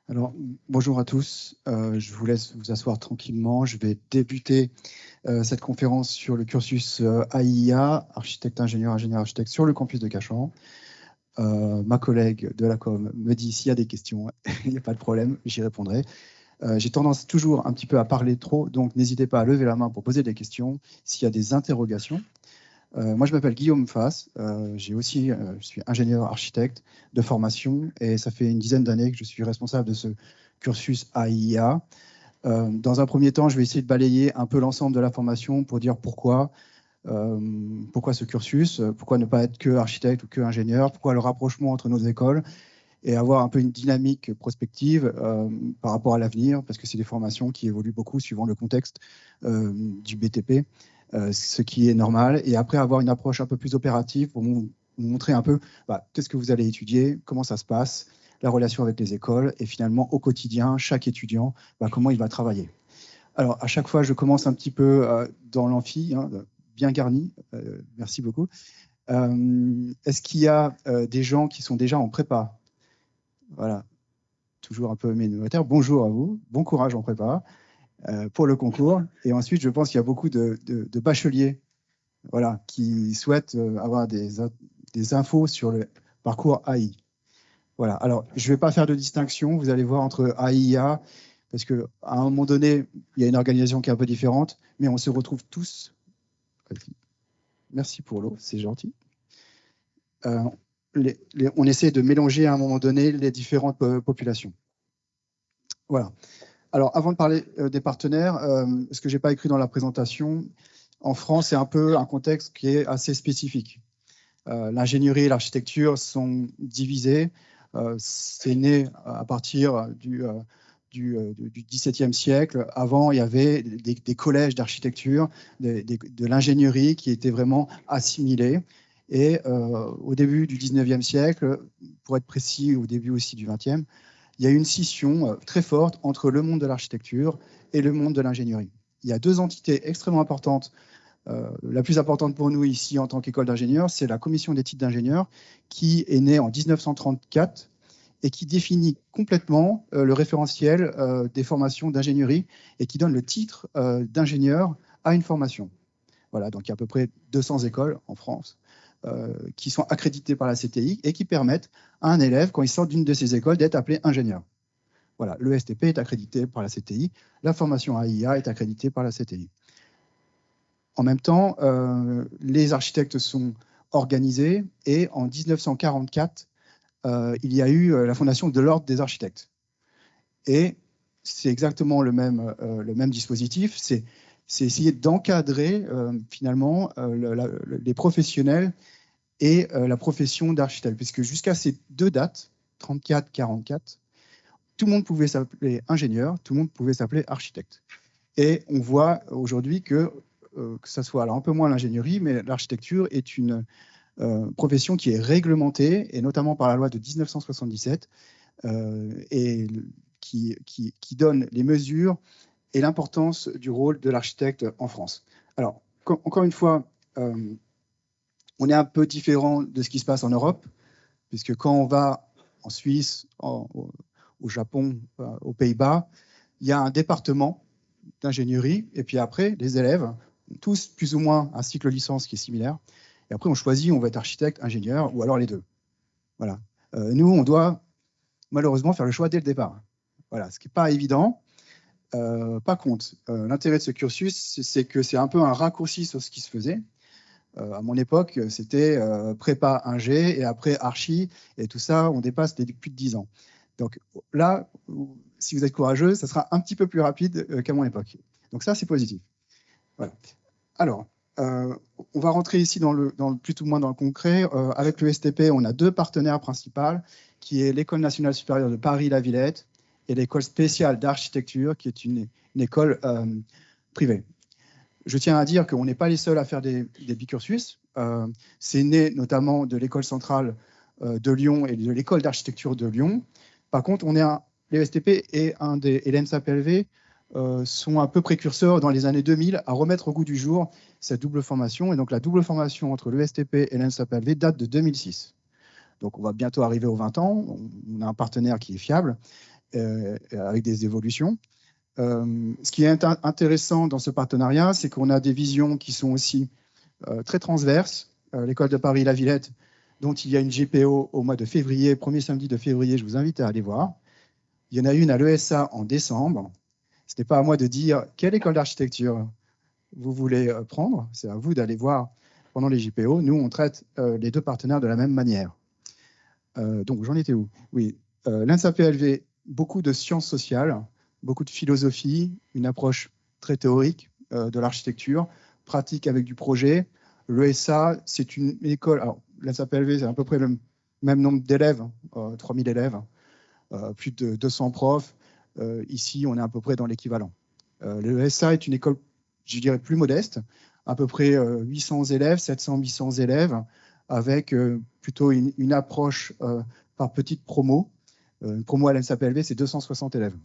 Alors, bonjour à tous. Je vous laisse vous asseoir tranquillement. Je vais débuter cette conférence sur le cursus AIA, architecte, ingénieur, architecte sur le campus de Cachan. Ma collègue de la com me dit s'il y a des questions, il n'y a pas de problème, j'y répondrai. J'ai tendance toujours un petit peu à parler trop, donc n'hésitez pas à lever la main pour poser des questions s'il y a des interrogations. Moi, je m'appelle Guillaume Fass. Je suis ingénieur architecte de formation et ça fait une dizaine d'années que je suis responsable de ce cursus AIA. Dans un premier temps, je vais essayer de balayer un peu l'ensemble de la formation pour dire pourquoi ce cursus, pourquoi ne pas être que architecte ou que ingénieur, pourquoi le rapprochement entre nos écoles et avoir un peu une dynamique prospective par rapport à l'avenir, parce que c'est des formations qui évoluent beaucoup suivant le contexte du BTP. Ce qui est normal, et après avoir une approche un peu plus opérative pour vous montrer un peu qu'est-ce que vous allez étudier, comment ça se passe, la relation avec les écoles, et finalement au quotidien, chaque étudiant, comment il va travailler. Alors à chaque fois, je commence un petit peu dans l'amphi, bien garni, merci beaucoup. Est-ce qu'il y a des gens qui sont déjà en prépa? Voilà, toujours un peu minoritaire. Bonjour à vous, bon courage en prépa pour le concours. Et ensuite, je pense qu'il y a beaucoup de bacheliers qui souhaitent avoir des infos sur le parcours AI. Voilà. Alors, je ne vais pas faire de distinction, vous allez voir, entre AI et IA, parce qu'à un moment donné, il y a une organisation qui est un peu différente, mais on se retrouve tous. Merci pour l'eau, c'est gentil. On essaie de mélanger à un moment donné les différentes populations. Voilà. Alors, avant de parler des partenaires, ce que je n'ai pas écrit dans la présentation, en France, c'est un peu un contexte qui est assez spécifique. L'ingénierie et l'architecture sont divisées. C'est né à partir du XVIIe siècle. Avant, il y avait des collèges d'architecture, de l'ingénierie qui étaient vraiment assimilés. Et au début du XIXe siècle, pour être précis, au début aussi du XXe, il y a eu une scission très forte entre le monde de l'architecture et le monde de l'ingénierie. Il y a deux entités extrêmement importantes. La plus importante pour nous ici en tant qu'école d'ingénieurs, c'est la commission des titres d'ingénieurs qui est née en 1934 et qui définit complètement le référentiel des formations d'ingénierie et qui donne le titre d'ingénieur à une formation. Voilà, donc il y a à peu près 200 écoles en France qui sont accréditées par la CTI et qui permettent à un élève, quand il sort d'une de ces écoles, d'être appelé ingénieur. Voilà, le STP est accrédité par la CTI, la formation AIA est accréditée par la CTI. En même temps, les architectes sont organisés et en 1944, il y a eu la fondation de l'Ordre des architectes. Et c'est exactement le même dispositif, c'est essayer d'encadrer finalement les professionnels et la profession d'architecte, puisque jusqu'à ces deux dates, 34-44, tout le monde pouvait s'appeler ingénieur, tout le monde pouvait s'appeler architecte. Et on voit aujourd'hui que ça soit alors un peu moins l'ingénierie, mais l'architecture est une profession qui est réglementée, et notamment par la loi de 1977, et qui donne les mesures et l'importance du rôle de l'architecte en France. Alors, encore une fois, on est un peu différent de ce qui se passe en Europe, puisque quand on va en Suisse, au Japon, aux Pays-Bas, il y a un département d'ingénierie, et puis après, les élèves, tous plus ou moins un cycle licence qui est similaire, et après on choisit, on va être architecte, ingénieur, ou alors les deux. Voilà. Nous, on doit malheureusement faire le choix dès le départ. Voilà, ce qui n'est pas évident. Par contre, l'intérêt de ce cursus, c'est que c'est un peu un raccourci sur ce qui se faisait. À mon époque, c'était prépa ingé, et après archi, et tout ça, on dépasse depuis plus de 10 ans. Donc là, si vous êtes courageux, ça sera un petit peu plus rapide qu'à mon époque. Donc ça, c'est positif. Voilà. Alors, on va rentrer ici plus ou moins dans le concret. Avec le STP, on a deux partenaires principaux, qui est l'École nationale supérieure de Paris-La Villette et l'École spéciale d'architecture, qui est une école privée. Je tiens à dire qu'on n'est pas les seuls à faire des bicursus. C'est né notamment de l'École centrale de Lyon et de l'École d'architecture de Lyon. Par contre, les STP et l'ENSA-PLV sont un peu précurseurs dans les années 2000 à remettre au goût du jour cette double formation. Et donc, la double formation entre le STP et l'ENSA-PLV date de 2006. Donc, on va bientôt arriver aux 20 ans. On a un partenaire qui est fiable. avec des évolutions. Ce qui est intéressant dans ce partenariat, c'est qu'on a des visions qui sont aussi très transverses. L'école de Paris-La Villette, dont il y a une GPO au mois de février, premier samedi de février, je vous invite à aller voir. Il y en a une à l'ESA en décembre. Ce n'est pas à moi de dire quelle école d'architecture vous voulez prendre, c'est à vous d'aller voir pendant les JPO. Nous, on traite les deux partenaires de la même manière. Donc, j'en étais où? Oui, l'INSA-PLV, beaucoup de sciences sociales, beaucoup de philosophie, une approche très théorique de l'architecture, pratique avec du projet. L'ESA, c'est une école, alors l'INSA-PLV, c'est à peu près le même nombre d'élèves, 3000 élèves, plus de 200 profs. Ici, on est à peu près dans l'équivalent. L'ESA est une école, je dirais, plus modeste, à peu près 800 élèves, 700-800 élèves, avec plutôt une approche par petite promo. Une promo à l'INSA-PLV, c'est 260 élèves.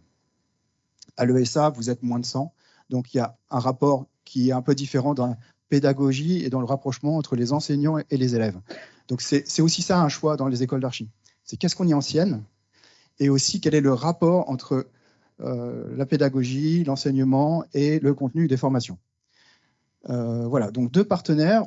À l'ESA, vous êtes moins de 100. Donc, il y a un rapport qui est un peu différent dans la pédagogie et dans le rapprochement entre les enseignants et les élèves. Donc, c'est aussi ça un choix dans les écoles d'archi. C'est qu'est-ce qu'on y enseigne et aussi quel est le rapport entre la pédagogie, l'enseignement et le contenu des formations. Voilà, donc deux partenaires.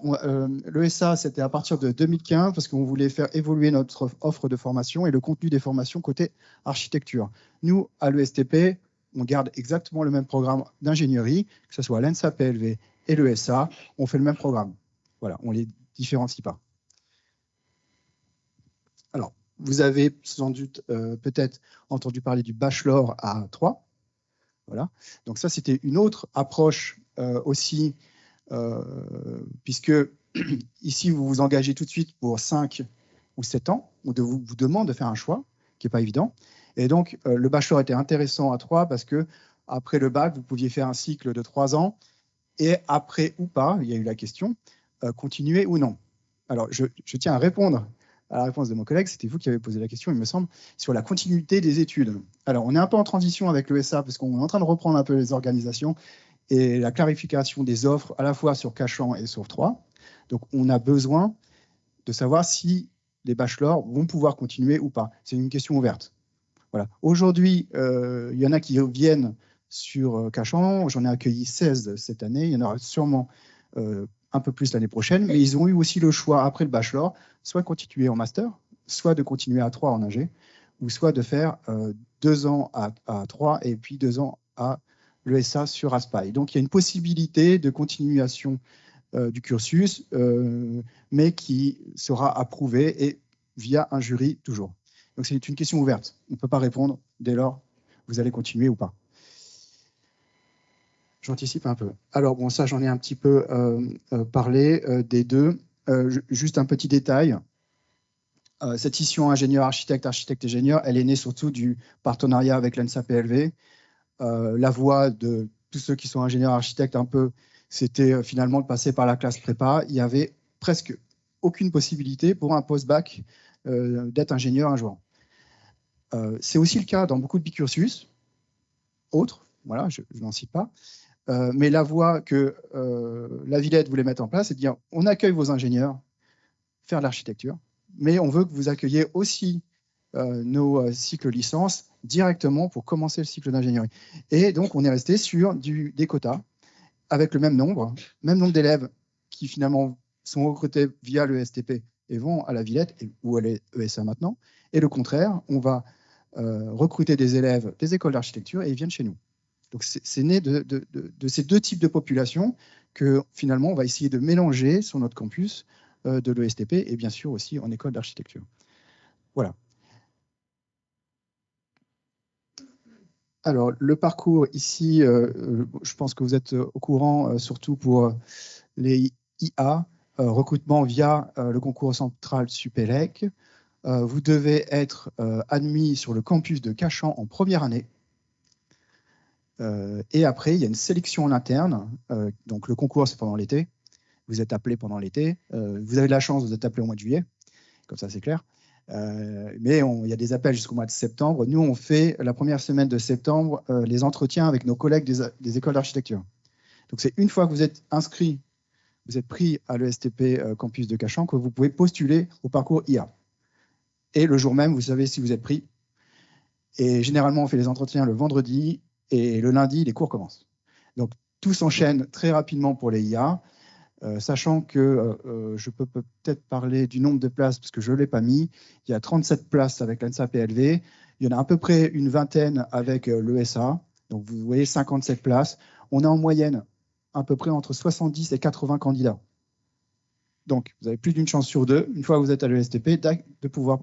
L'ESA, c'était à partir de 2015 parce qu'on voulait faire évoluer notre offre de formation et le contenu des formations côté architecture. Nous, à l'ESTP, on garde exactement le même programme d'ingénierie, que ce soit l'INSA-PLV et l'ESA, on fait le même programme. Voilà, on ne les différencie pas. Alors, vous avez sans doute peut-être entendu parler du bachelor à 3. Voilà. Donc ça, c'était une autre approche aussi, puisque ici, vous vous engagez tout de suite pour 5 ou 7 ans. On vous demande de faire un choix qui n'est pas évident. Et donc, le bachelor était intéressant à 3 parce que après le bac, vous pouviez faire un cycle de 3 ans et après ou pas, il y a eu la question, continuer ou non. Alors, je tiens à répondre à la réponse de mon collègue, c'était vous qui avez posé la question, il me semble, sur la continuité des études. Alors, on est un peu en transition avec l'ESA parce qu'on est en train de reprendre un peu les organisations et la clarification des offres à la fois sur Cachan et sur 3. Donc, on a besoin de savoir si les bachelors vont pouvoir continuer ou pas. C'est une question ouverte. Voilà. Aujourd'hui, il y en a qui viennent sur Cachan. J'en ai accueilli 16 cette année. Il y en aura sûrement un peu plus l'année prochaine. Mais ils ont eu aussi le choix, après le bachelor, soit de continuer en master, soit de continuer à 3 en ingé, ou soit de faire 2 ans à 3 et puis 2 ans à l'ESA sur Aspaï. Donc, il y a une possibilité de continuation du cursus, mais qui sera approuvée et via un jury toujours. Donc, c'est une question ouverte. On ne peut pas répondre dès lors vous allez continuer ou pas. J'anticipe un peu. Alors, bon, ça, j'en ai un petit peu parlé des deux. Juste un petit détail. Cette scission ingénieur-architecte, architecte-ingénieur, elle est née surtout du partenariat avec l'INSA-PLV. La voie de tous ceux qui sont ingénieurs-architectes, un peu, c'était finalement de passer par la classe prépa. Il n'y avait presque aucune possibilité pour un post-bac d'être ingénieur un jour. C'est aussi le cas dans beaucoup de bicursus, autres, voilà, je n'en cite pas. Mais la voie que la Villette voulait mettre en place, c'est de dire on accueille vos ingénieurs, faire de l'architecture, mais on veut que vous accueilliez aussi nos cycles licences directement pour commencer le cycle d'ingénierie. Et donc, on est resté sur des quotas avec le même nombre d'élèves qui finalement sont recrutés via le STP et vont à la Villette ou à l'ESA maintenant. Et le contraire, on va recruter des élèves des écoles d'architecture et ils viennent chez nous. Donc, c'est né de ces deux types de populations que finalement, on va essayer de mélanger sur notre campus de l'ESTP et bien sûr aussi en école d'architecture. Voilà. Alors, le parcours ici, je pense que vous êtes au courant, surtout pour les IA, recrutement via le concours central Supélec. Vous devez être admis sur le campus de Cachan en première année. Et après, il y a une sélection en interne. Donc, le concours, c'est pendant l'été. Vous êtes appelé pendant l'été. Vous avez de la chance, vous êtes appelé au mois de juillet. Comme ça, c'est clair. Mais il y a des appels jusqu'au mois de septembre. Nous, on fait la première semaine de septembre les entretiens avec nos collègues des écoles d'architecture. Donc, c'est une fois que vous êtes inscrit, vous êtes pris à l'ESTP campus de Cachan, que vous pouvez postuler au parcours IA. Et le jour même, vous savez si vous êtes pris. Et généralement, on fait les entretiens le vendredi et le lundi, les cours commencent. Donc, tout s'enchaîne très rapidement pour les IA, sachant que je peux peut-être parler du nombre de places parce que je ne l'ai pas mis. Il y a 37 places avec l'ENSA PLV. Il y en a à peu près une vingtaine avec l'ESA. Donc, vous voyez, 57 places. On a en moyenne à peu près entre 70 et 80 candidats. Donc, vous avez plus d'une chance sur deux, une fois que vous êtes à l'ESTP, de pouvoir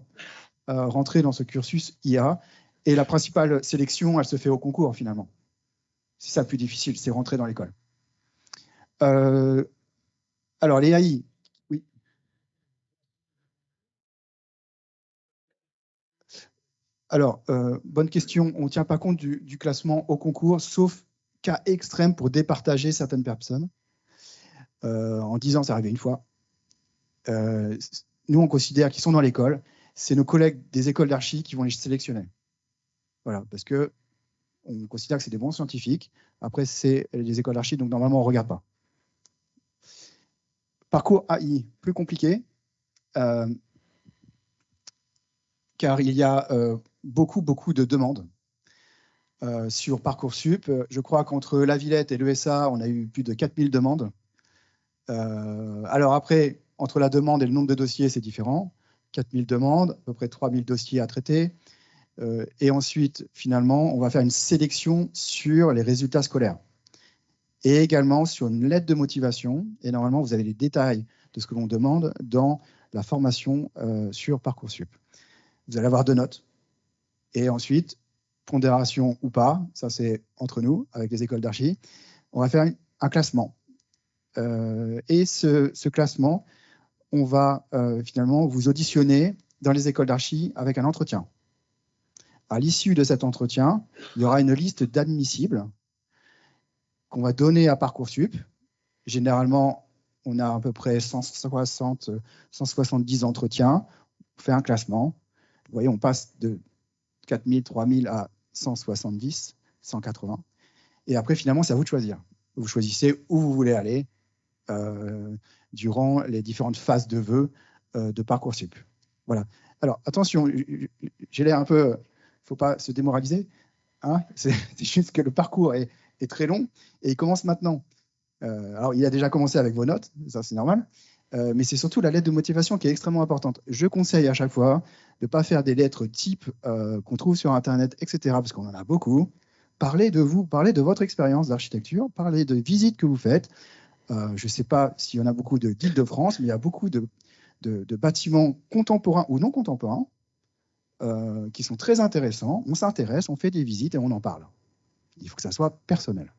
rentrer dans ce cursus IA. Et la principale sélection, elle se fait au concours, finalement. C'est ça le plus difficile, c'est rentrer dans l'école. Alors, les AI, oui. Alors, bonne question. On ne tient pas compte du classement au concours, sauf cas extrême pour départager certaines personnes. En 10 ans, c'est arrivé une fois. Nous, on considère qu'ils sont dans l'école. C'est nos collègues des écoles d'archi qui vont les sélectionner. Voilà, parce que on considère que c'est des bons scientifiques. Après, c'est les écoles d'archi, donc normalement, on ne regarde pas. Parcours AI, plus compliqué, car il y a beaucoup de demandes sur Parcoursup. Je crois qu'entre la Villette et l'ESA, on a eu plus de 4000 demandes. Alors après, entre la demande et le nombre de dossiers, c'est différent. 4000 demandes, à peu près 3000 dossiers à traiter. Et ensuite, finalement, on va faire une sélection sur les résultats scolaires. Et également sur une lettre de motivation. Et normalement, vous avez les détails de ce que l'on demande dans la formation sur Parcoursup. Vous allez avoir 2 notes. Et ensuite, pondération ou pas, ça c'est entre nous, avec les écoles d'archi, on va faire un classement. Et ce classement, on va finalement vous auditionner dans les écoles d'archi avec un entretien. À l'issue de cet entretien, il y aura une liste d'admissibles qu'on va donner à Parcoursup. Généralement, on a à peu près 160, 170 entretiens. On fait un classement. Vous voyez, on passe de 4000, 3000 à 170, 180. Et après, finalement, c'est à vous de choisir. Vous choisissez où vous voulez aller durant les différentes phases de vœux de Parcoursup. Voilà. Alors, attention, j'ai l'air un peu... Il ne faut pas se démoraliser. Hein, c'est juste que le parcours est très long et il commence maintenant. Alors, il a déjà commencé avec vos notes, ça c'est normal, mais c'est surtout la lettre de motivation qui est extrêmement importante. Je conseille à chaque fois de ne pas faire des lettres type qu'on trouve sur Internet, etc., parce qu'on en a beaucoup. Parlez de vous, parlez de votre expérience d'architecture, parlez de visites que vous faites. Je ne sais pas s'il y en a beaucoup d'Île-de-France, mais il y a beaucoup de bâtiments contemporains ou non contemporains qui sont très intéressants. On s'intéresse, on fait des visites et on en parle. Il faut que ça soit personnel.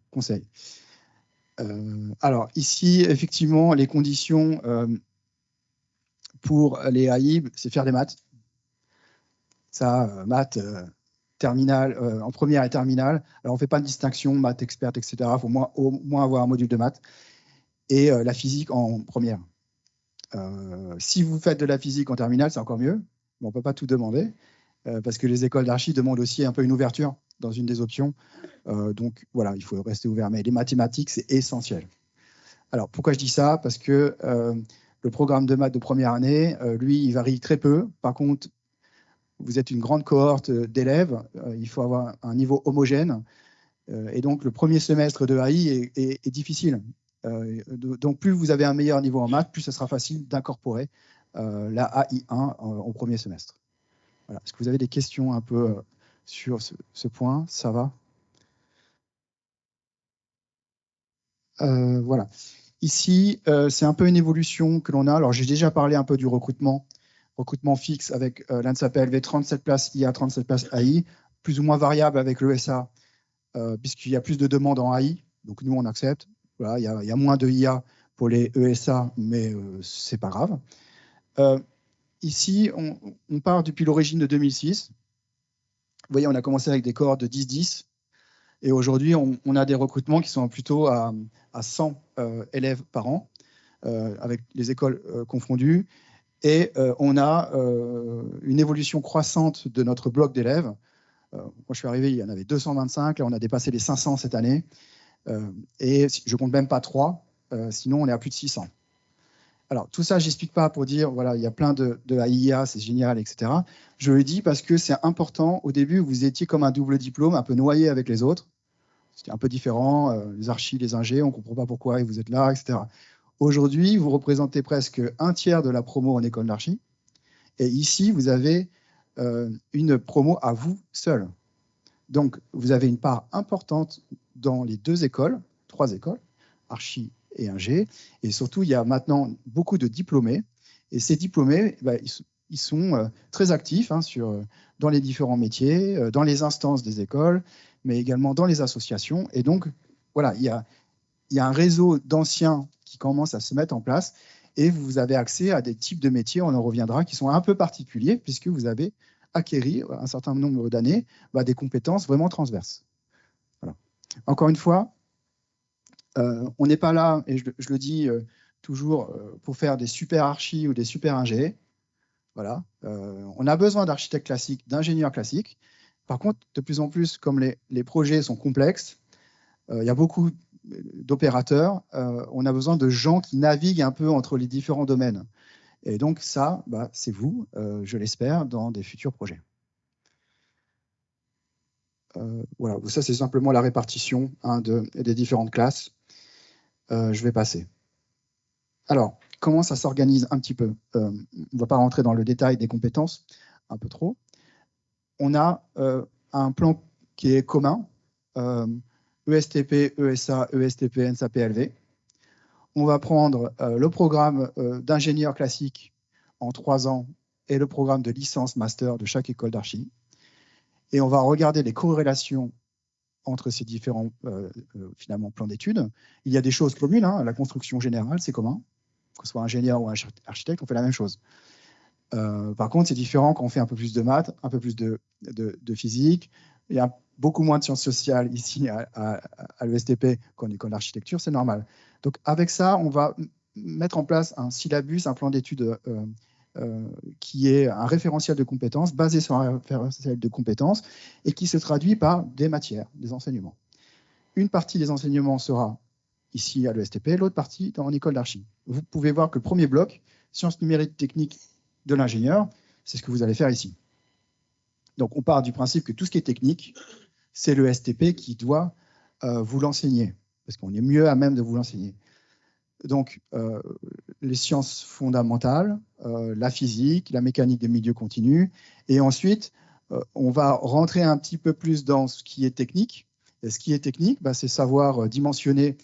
Conseil. Alors ici, effectivement, les conditions pour les AIB, c'est faire des maths. Ça, maths terminale, en première et terminale. Alors on ne fait pas de distinction, maths experte, etc. Il faut au moins avoir un module de maths. Et la physique en première. Si vous faites de la physique en terminale, c'est encore mieux. Mais on ne peut pas tout demander, parce que les écoles d'archi demandent aussi un peu une ouverture dans une des options. Donc voilà, il faut rester ouvert. Mais les mathématiques, c'est essentiel. Alors, pourquoi je dis ça? Parce que le programme de maths de première année, lui, il varie très peu. Par contre, vous êtes une grande cohorte d'élèves. Il faut avoir un niveau homogène. Et donc, le premier semestre de AI est difficile. Donc, plus vous avez un meilleur niveau en maths, plus ce sera facile d'incorporer la AI1 au premier semestre. Voilà. Est-ce que vous avez des questions un peu sur ce point? Ça va? Voilà. Ici, c'est un peu une évolution que l'on a. Alors, j'ai déjà parlé un peu du recrutement fixe avec l'ANSA PLV, 37 places IA, 37 places AI, plus ou moins variable avec l'ESA, puisqu'il y a plus de demandes en AI. Donc, nous, on accepte. Voilà, il y a moins de IA pour les ESA, mais ce n'est pas grave. Ici, on part depuis l'origine de 2006. Vous voyez, on a commencé avec des cohortes de 10-10. Et aujourd'hui, on a des recrutements qui sont plutôt à 100 élèves par an, avec les écoles confondues. Et on a une évolution croissante de notre bloc d'élèves. Quand je suis arrivé, il y en avait 225. Là, on a dépassé les 500 cette année. Et je ne compte même pas 3. Sinon, on est à plus de 600. Alors, tout ça, je n'explique pas pour dire, voilà, il y a plein de AIA, c'est génial, etc. Je le dis parce que c'est important. Au début, vous étiez comme un double diplôme, un peu noyé avec les autres. C'était un peu différent, les archis, les ingés, on ne comprend pas pourquoi et vous êtes là, etc. Aujourd'hui, vous représentez presque un tiers de la promo en école d'archi. Et ici, vous avez une promo à vous seul. Donc, vous avez une part importante dans les deux écoles, 3 écoles, archi et ingé. Et surtout, il y a maintenant beaucoup de diplômés. Et ces diplômés, ils sont très actifs dans les différents métiers, dans les instances des écoles, mais également dans les associations. Et donc, voilà, il y a un réseau d'anciens qui commence à se mettre en place. Et vous avez accès à des types de métiers, on en reviendra, qui sont un peu particuliers, puisque vous avez acquéri un certain nombre d'années des compétences vraiment transverses. Voilà. Encore une fois, on n'est pas là, et je le dis toujours, pour faire des super archis ou des super ingés. Voilà. On a besoin d'architectes classiques, d'ingénieurs classiques. Par contre, de plus en plus, comme les projets sont complexes, il y a beaucoup d'opérateurs, on a besoin de gens qui naviguent un peu entre les différents domaines. Et donc ça, c'est vous, je l'espère, dans des futurs projets. Voilà, ça c'est simplement la répartition des différentes classes. Je vais passer. Alors, comment ça s'organise un petit peu? On ne va pas rentrer dans le détail des compétences, un peu trop. On a un plan qui est commun, ESTP, ESA, ESTP, NSAP, LV. On va prendre le programme d'ingénieur classique en 3 ans et le programme de licence master de chaque école d'archi. Et on va regarder les corrélations entre ces différents finalement, plans d'études. Il y a des choses communes, hein, la construction générale, c'est commun. Que ce soit ingénieur ou architecte, on fait la même chose. Par contre, c'est différent quand on fait un peu plus de maths, un peu plus de physique. Il y a beaucoup moins de sciences sociales ici à l'ESTP qu'en école d'architecture, c'est normal. Donc avec ça, on va mettre en place un syllabus, un plan d'études qui est un référentiel de compétences, basé sur un référentiel de compétences, et qui se traduit par des matières, des enseignements. Une partie des enseignements sera ici à l'ESTP, l'autre partie en école d'archi. Vous pouvez voir que le premier bloc, sciences numériques techniques de l'ingénieur, c'est ce que vous allez faire ici. Donc on part du principe que tout ce qui est technique, c'est l'ESTP qui doit vous l'enseigner, parce qu'on est mieux à même de vous l'enseigner. Donc les sciences fondamentales, la physique, la mécanique des milieux continus, et ensuite on va rentrer un petit peu plus dans ce qui est technique. Et ce qui est technique, c'est savoir dimensionner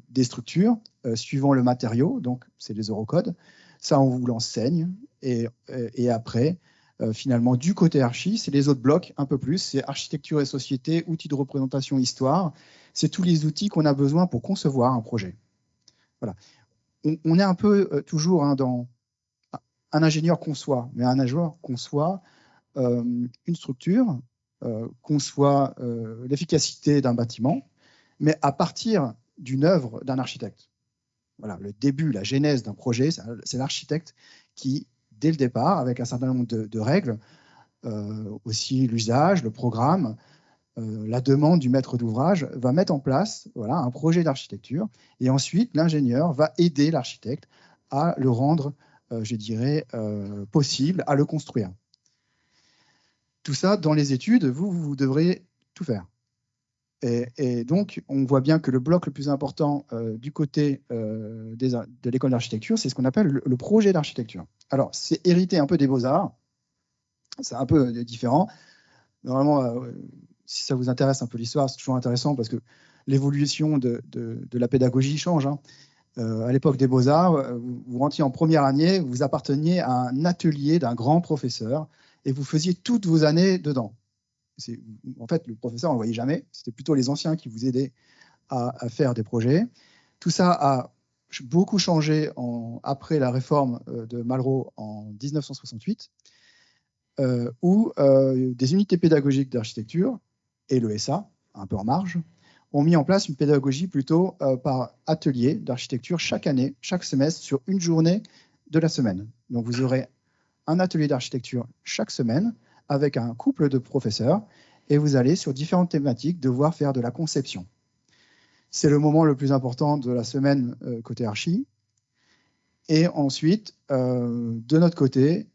des structures suivant le matériau, donc c'est les eurocodes. Ça, on vous l'enseigne. Et après, finalement, du côté archi, c'est les autres blocs un peu plus. C'est architecture et société, outils de représentation, histoire. C'est tous les outils qu'on a besoin pour concevoir un projet. Voilà. On est un peu toujours dans un ingénieur conçoit, mais un ingénieur conçoit une structure, conçoit l'efficacité d'un bâtiment, mais à partir d'une œuvre d'un architecte. Voilà, le début, la genèse d'un projet, c'est l'architecte qui, dès le départ, avec un certain nombre de règles, aussi l'usage, le programme, la demande du maître d'ouvrage, va mettre en place un projet d'architecture. Et ensuite, l'ingénieur va aider l'architecte à le rendre, je dirais, possible, à le construire. Tout ça, dans les études, vous devrez tout faire. Et donc, on voit bien que le bloc le plus important du côté de l'école d'architecture, c'est ce qu'on appelle le projet d'architecture. Alors, c'est hérité un peu des beaux-arts. C'est un peu différent. Normalement, si ça vous intéresse un peu l'histoire, c'est toujours intéressant parce que l'évolution de la pédagogie change. Hein. À l'époque des beaux-arts, vous rentriez en première année, vous apparteniez à un atelier d'un grand professeur et vous faisiez toutes vos années dedans. En fait, le professeur, on ne le voyait jamais. C'était plutôt les anciens qui vous aidaient à faire des projets. Tout ça a beaucoup changé après la réforme de Malraux en 1968, où des unités pédagogiques d'architecture et l'ESA, un peu en marge, ont mis en place une pédagogie plutôt par atelier d'architecture chaque année, chaque semestre, sur une journée de la semaine. Donc vous aurez un atelier d'architecture chaque semaine avec un couple de professeurs et vous allez sur différentes thématiques devoir faire de la conception. C'est le moment le plus important de la semaine côté archi. Et ensuite, de notre côté,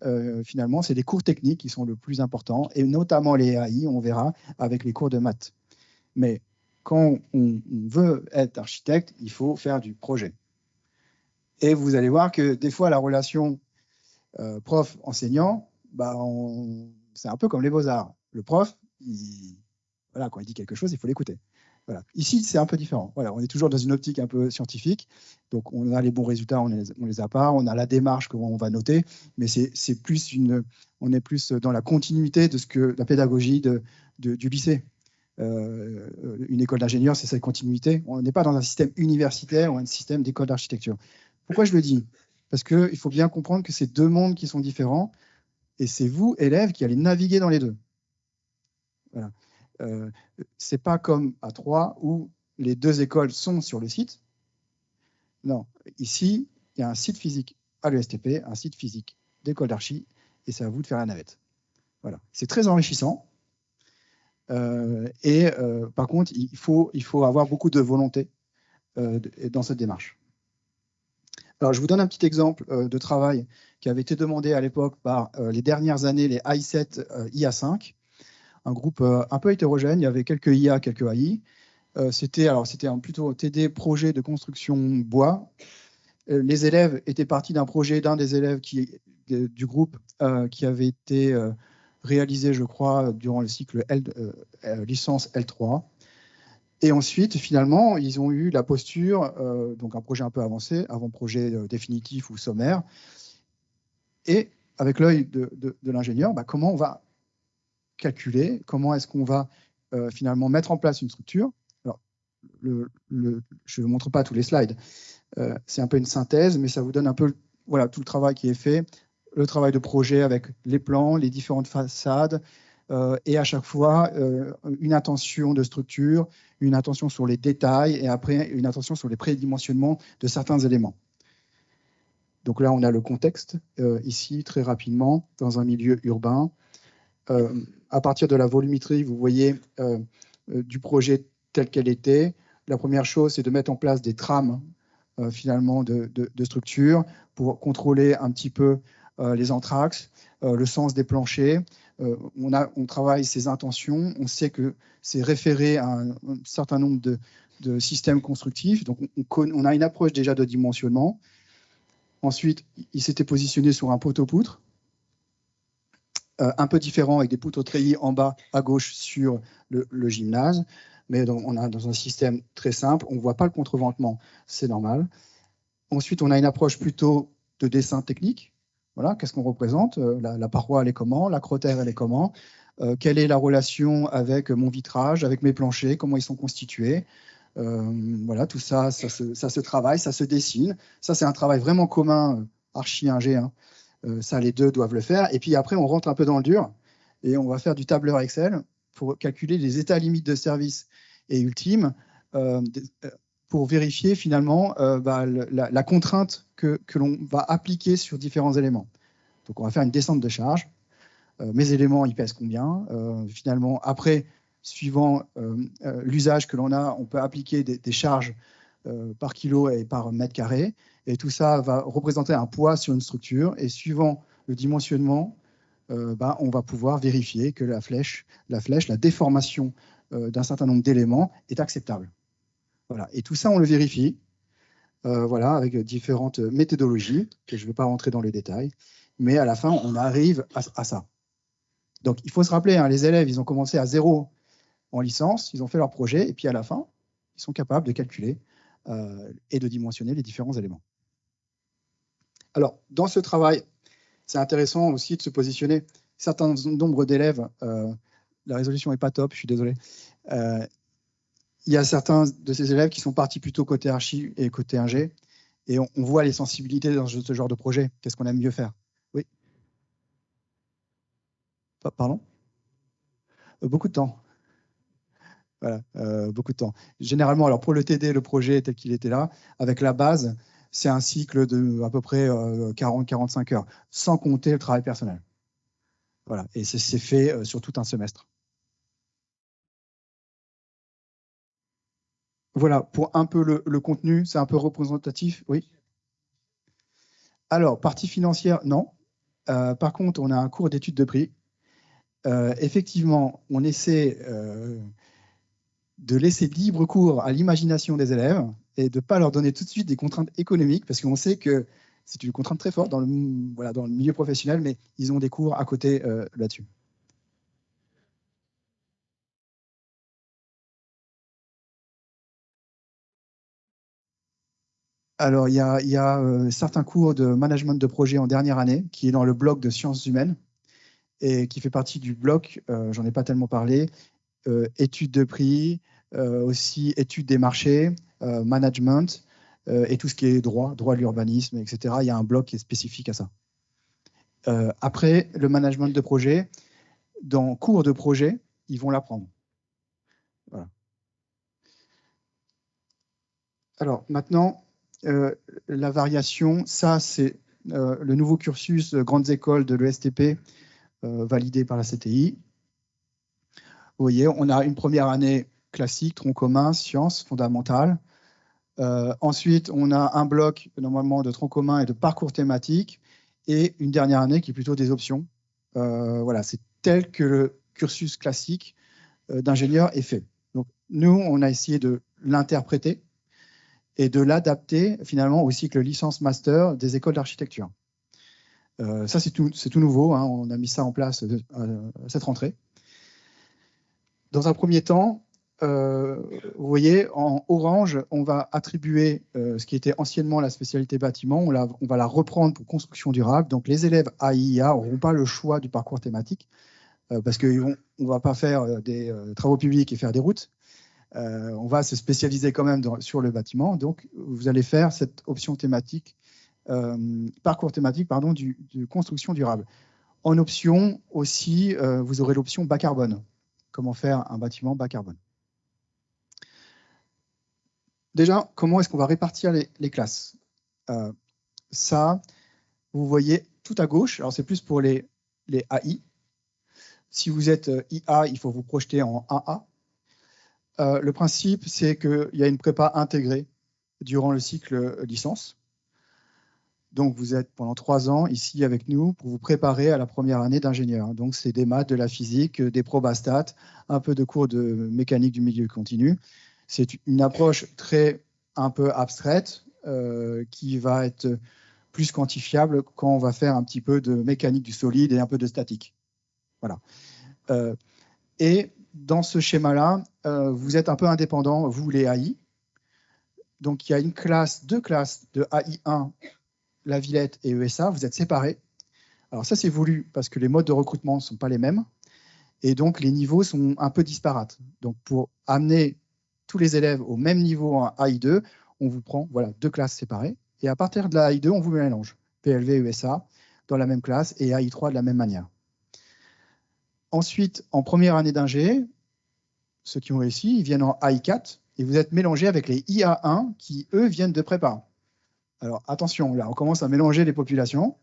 finalement, c'est les cours techniques qui sont le plus importants, et notamment les AI, on verra, avec les cours de maths. Mais quand on veut être architecte, il faut faire du projet. Et vous allez voir que des fois, la relation prof-enseignant, bah, c'est un peu comme les beaux-arts. Le prof, voilà, quand il dit quelque chose, il faut l'écouter. Voilà. Ici, c'est un peu différent. Voilà, on est toujours dans une optique un peu scientifique. Donc, on a les bons résultats, on les a pas. On a la démarche qu'on va noter, mais c'est plus on est plus dans la continuité de ce que la pédagogie du lycée. Une école d'ingénieur, c'est cette continuité. On n'est pas dans un système universitaire ou un système d'école d'architecture. Pourquoi je le dis? Parce qu'il faut bien comprendre que c'est deux mondes qui sont différents, et c'est vous, élèves, qui allez naviguer dans les deux. Voilà. C'est pas comme à Troyes où les deux écoles sont sur le site. Non, ici, il y a un site physique à l'ESTP, un site physique d'école d'archi, et c'est à vous de faire la navette. Voilà. C'est très enrichissant. Par contre, il faut avoir beaucoup de volonté dans cette démarche. Alors, je vous donne un petit exemple de travail qui avait été demandé à l'époque par les dernières années, les AI7, IA5, un groupe un peu hétérogène. Il y avait quelques IA, quelques AI. C'était un plutôt TD projet de construction bois. Les élèves étaient partis d'un projet d'un des élèves du groupe qui avait été réalisé, je crois, durant le cycle licence L3. Et ensuite, finalement, ils ont eu la posture, donc un projet un peu avancé, avant-projet définitif ou sommaire. Et avec l'œil de l'ingénieur, bah, comment on va calculer, comment est-ce qu'on va finalement mettre en place une structure. Alors, je ne montre pas tous les slides, c'est un peu une synthèse, mais ça vous donne un peu voilà, tout le travail qui est fait, le travail de projet avec les plans, les différentes façades, et à chaque fois, une intention de structure, une attention sur les détails, et après, une attention sur les prédimensionnements de certains éléments. Donc là, on a le contexte, ici, très rapidement, dans un milieu urbain. À partir de la volumétrie, vous voyez du projet tel qu'elle était. La première chose, c'est de mettre en place des trames finalement de structure pour contrôler un petit peu les entr'axes, le sens des planchers. On travaille ces intentions, on sait que c'est référé à un certain nombre de systèmes constructifs, donc on a une approche déjà de dimensionnement. Ensuite, il s'était positionné sur un poteau-poutre, un peu différent avec des poutres treillis en bas à gauche sur le gymnase, mais on a dans un système très simple, on ne voit pas le contreventement, c'est normal. Ensuite, on a une approche plutôt de dessin technique. Voilà, qu'est-ce qu'on représente? La paroi, elle est comment? La crotère, elle est comment? Quelle est la relation avec mon vitrage, avec mes planchers? Comment ils sont constitués? Voilà, tout ça, ça se travaille, ça se dessine. Ça, c'est un travail vraiment commun, archi-ingé. Hein. Ça, les deux doivent le faire. Et puis après, on rentre un peu dans le dur et on va faire du tableur Excel pour calculer les états limites de service et ultimes pour vérifier finalement la contrainte que l'on va appliquer sur différents éléments. Donc, on va faire une descente de charge. Mes éléments, ils pèsent combien? Finalement, après, suivant l'usage que l'on a, on peut appliquer des charges par kilo et par mètre carré. Et tout ça va représenter un poids sur une structure. Et suivant le dimensionnement, on va pouvoir vérifier que la flèche, la déformation d'un certain nombre d'éléments est acceptable. Voilà. Et tout ça, on le vérifie voilà, avec différentes méthodologies, que je ne vais pas rentrer dans les détails. Mais à la fin, on arrive à ça. Donc, il faut se rappeler, hein, les élèves, ils ont commencé à 0 en licence, ils ont fait leur projet, et puis à la fin, ils sont capables de calculer et de dimensionner les différents éléments. Alors, dans ce travail, c'est intéressant aussi de se positionner. Certains nombres d'élèves, la résolution n'est pas top, je suis désolé. Il y a certains de ces élèves qui sont partis plutôt côté archi et côté ingé, et on voit les sensibilités dans ce genre de projet. Qu'est-ce qu'on aime mieux faire? Oui. Pardon? Beaucoup de temps. Voilà, beaucoup de temps. Généralement, alors pour le TD, le projet tel qu'il était là, avec la base, c'est un cycle de à peu près 40-45 heures, sans compter le travail personnel. Voilà, et c'est fait sur tout un semestre. Voilà, pour un peu le contenu, c'est un peu représentatif, oui. Alors, partie financière, non. Par contre, on a un cours d'études de prix. Effectivement, on essaie de laisser libre cours à l'imagination des élèves et de ne pas leur donner tout de suite des contraintes économiques, parce qu'on sait que c'est une contrainte très forte dans le milieu professionnel, mais ils ont des cours à côté là-dessus. Alors, il y a certains cours de management de projet en dernière année qui est dans le bloc de sciences humaines et qui fait partie du bloc, j'en ai pas tellement parlé, études de prix, aussi études des marchés, management et tout ce qui est droit de l'urbanisme, etc. Il y a un bloc qui est spécifique à ça. Après, le management de projet, dans cours de projet, ils vont l'apprendre. Voilà. Alors maintenant, la variation, ça c'est le nouveau cursus grandes écoles de l'ESTP validé par la CTI. Vous voyez, on a une première année classique, tronc commun, sciences fondamentales. Ensuite, on a un bloc normalement de tronc commun et de parcours thématique et une dernière année qui est plutôt des options. Voilà, c'est tel que le cursus classique d'ingénieur est fait. Donc, nous, on a essayé de l'interpréter et de l'adapter finalement au cycle licence-master des écoles d'architecture. Ça, c'est tout nouveau. Hein, on a mis ça en place cette rentrée. Dans un premier temps, vous voyez, en orange, on va attribuer ce qui était anciennement la spécialité bâtiment, on va la reprendre pour construction durable. Donc, les élèves AIA n'auront pas le choix du parcours thématique parce qu'on ne va pas faire des travaux publics et faire des routes. On va se spécialiser quand même sur le bâtiment. Donc, vous allez faire cette option thématique, parcours thématique, pardon, de construction durable. En option aussi, vous aurez l'option bas carbone. Comment faire un bâtiment bas carbone. Déjà, comment est-ce qu'on va répartir les classes Ça, vous voyez tout à gauche. Alors, c'est plus pour les AI. Si vous êtes IA, il faut vous projeter en AA. Le principe, c'est qu'il y a une prépa intégrée durant le cycle licence. Donc, vous êtes pendant 3 ans ici avec nous pour vous préparer à la première année d'ingénieur. Donc, c'est des maths, de la physique, des probastats, un peu de cours de mécanique du milieu continu. C'est une approche un peu abstraite qui va être plus quantifiable quand on va faire un petit peu de mécanique du solide et un peu de statique. Voilà. Et dans ce schéma-là, vous êtes un peu indépendant, vous les AI. Donc, il y a deux classes de AI1, La Villette et ESA, vous êtes séparés. Alors ça, c'est voulu parce que les modes de recrutement ne sont pas les mêmes et donc les niveaux sont un peu disparates. Donc pour amener tous les élèves au même niveau en AI2, on vous prend deux classes séparées et à partir de la AI2, on vous mélange PLV, ESA dans la même classe et AI3 de la même manière. Ensuite, en première année d'ingé, ceux qui ont réussi, ils viennent en AI4 et vous êtes mélangés avec les IA1 qui, eux, viennent de prépa. Alors attention, là, on commence à mélanger les populations.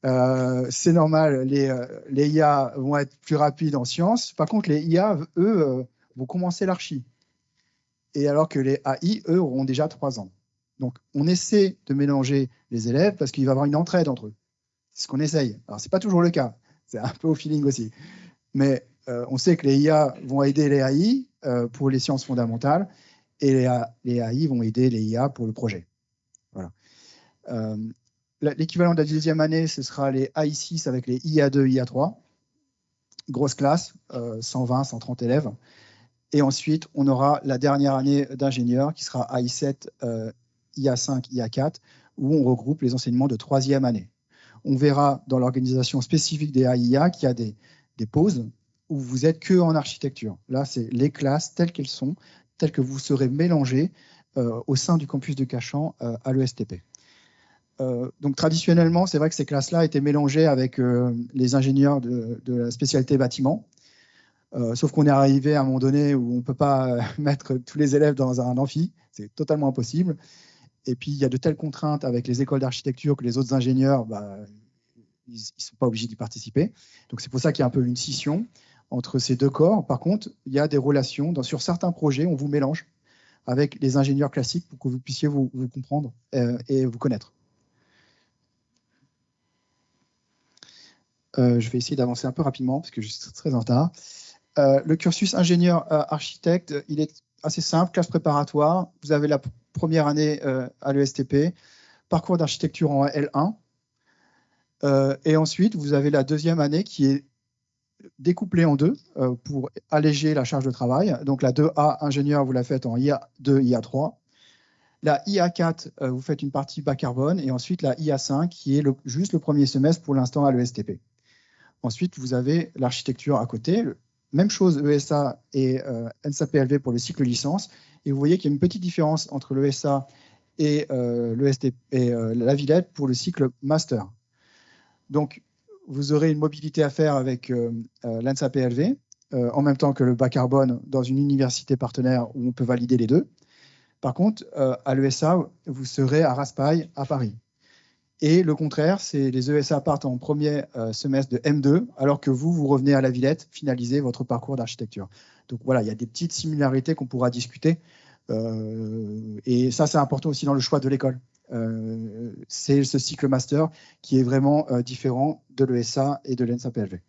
C'est normal, les IA vont être plus rapides en sciences. Par contre, les IA, eux, vont commencer l'archi. Et alors que les AI, eux, auront déjà 3 ans. Donc, on essaie de mélanger les élèves parce qu'il va y avoir une entraide entre eux. C'est ce qu'on essaye. Alors, ce n'est pas toujours le cas. C'est un peu au feeling aussi. Mais on sait que les IA vont aider les AI pour les sciences fondamentales et les AI vont aider les IA pour le projet. Voilà. L'équivalent de la deuxième année, ce sera les AI6 avec les IA2, IA3. Grosse classe, 120, 130 élèves. Et ensuite, on aura la dernière année d'ingénieur qui sera AI7, IA5, IA4, où on regroupe les enseignements de troisième année. On verra dans l'organisation spécifique des AIA qu'il y a des pauses où vous êtes que en architecture. Là, c'est les classes telles qu'elles sont, telles que vous serez mélangées au sein du campus de Cachan à l'ESTP. Donc traditionnellement, c'est vrai que ces classes-là étaient mélangées avec les ingénieurs de la spécialité bâtiment. Sauf qu'on est arrivé à un moment donné où on ne peut pas mettre tous les élèves dans un amphi, c'est totalement impossible. Et puis, il y a de telles contraintes avec les écoles d'architecture que les autres ingénieurs, ils ne sont pas obligés d'y participer. Donc, c'est pour ça qu'il y a un peu une scission entre ces deux corps. Par contre, il y a des relations. Sur certains projets, on vous mélange avec les ingénieurs classiques pour que vous puissiez vous comprendre et vous connaître. Je vais essayer d'avancer un peu rapidement parce que je suis très en retard. Le cursus ingénieur-architecte, il est assez simple, classe préparatoire. Vous avez la première année à l'ESTP, parcours d'architecture en L1. Et ensuite, vous avez la deuxième année qui est découplée en deux pour alléger la charge de travail. Donc la 2A ingénieur, vous la faites en IA2, IA3. La IA4, vous faites une partie bas carbone. Et ensuite, la IA5, qui est juste le premier semestre pour l'instant à l'ESTP. Ensuite, vous avez l'architecture à côté. Même chose, ESA et NSAPLV pour le cycle licence. Et vous voyez qu'il y a une petite différence entre l'ESA et l'ESTP et la Villette pour le cycle master. Donc, vous aurez une mobilité à faire avec l'NSAPLV en même temps que le bas carbone dans une université partenaire où on peut valider les deux. Par contre, à l'ESA, vous serez à Raspail, à Paris. Et le contraire, c'est les ESA partent en premier semestre de M2, alors que vous revenez à la Villette, finalisez votre parcours d'architecture. Donc voilà, il y a des petites similarités qu'on pourra discuter. Et ça, c'est important aussi dans le choix de l'école. C'est ce cycle master qui est vraiment différent de l'ESA et de l'NSAPLV.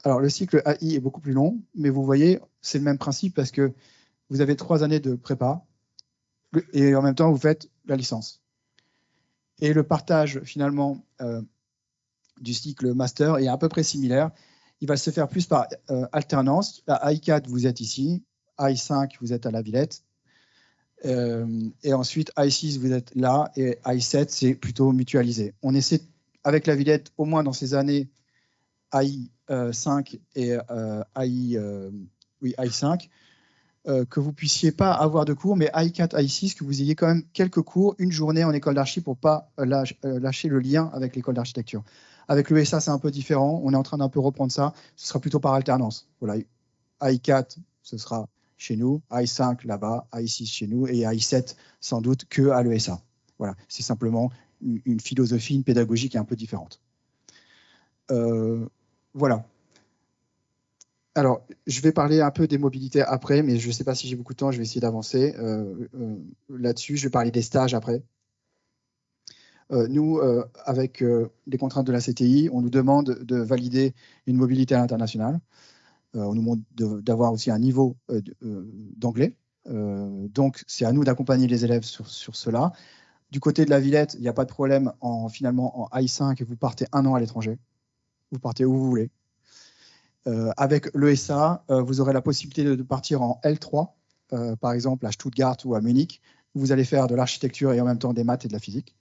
Alors, le cycle AI est beaucoup plus long, mais vous voyez, c'est le même principe parce que vous avez 3 années de prépa et en même temps, vous faites la licence. Et le partage, finalement, du cycle master est à peu près similaire. Il va se faire plus par alternance. À AI4, vous êtes ici. AI5, vous êtes à la Villette. Et ensuite, AI6, vous êtes là. Et AI7, c'est plutôt mutualisé. On essaie, avec la Villette, au moins dans ces années AI5 et AI5, que vous ne puissiez pas avoir de cours, mais AI4, AI6, que vous ayez quand même quelques cours, une journée en école d'archi pour ne pas lâcher le lien avec l'école d'architecture. Avec l'ESA, c'est un peu différent. On est en train d'un peu reprendre ça. Ce sera plutôt par alternance. Voilà. AI4, ce sera chez nous. AI5, là-bas. AI6, chez nous. Et AI7, sans doute, que à l'ESA. Voilà. C'est simplement une philosophie, une pédagogie qui est un peu différente. Voilà. Alors, je vais parler un peu des mobilités après, mais je ne sais pas si j'ai beaucoup de temps, je vais essayer d'avancer là-dessus. Je vais parler des stages après. Nous, avec les contraintes de la CTI, on nous demande de valider une mobilité à l'international. On nous demande d'avoir aussi un niveau d'anglais. Donc, c'est à nous d'accompagner les élèves sur cela. Du côté de la Villette, il n'y a pas de problème. Finalement, en AI5, vous partez 1 an à l'étranger. Vous partez où vous voulez. Avec l'ESA, vous aurez la possibilité de partir en L3, par exemple à Stuttgart ou à Munich. Vous allez faire de l'architecture et en même temps des maths et de la physique.